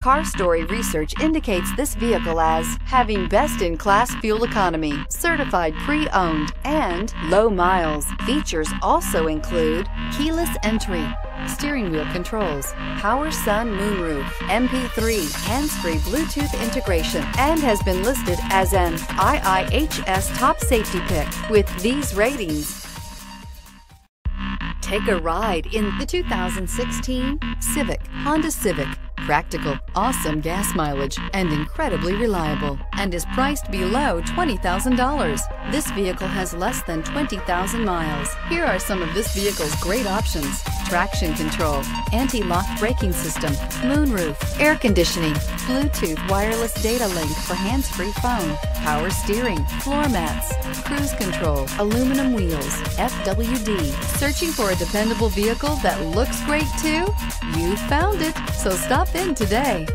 Car Story research indicates this vehicle as having best-in-class fuel economy, certified pre-owned, and low miles. Features also include keyless entry, steering wheel controls, power sun moonroof, MP3, hands-free Bluetooth integration, and has been listed as an IIHS top safety pick with these ratings. Take a ride in the 2016 Honda Civic. Practical, awesome gas mileage, and incredibly reliable, and is priced below $20,000. This vehicle has less than 20,000 miles. Here are some of this vehicle's great options: traction control, anti-lock braking system, moonroof, air conditioning, Bluetooth wireless data link for hands-free phone, power steering, floor mats, cruise control, aluminum wheels, FWD. Searching for a dependable vehicle that looks great too? You found it, so stop in today.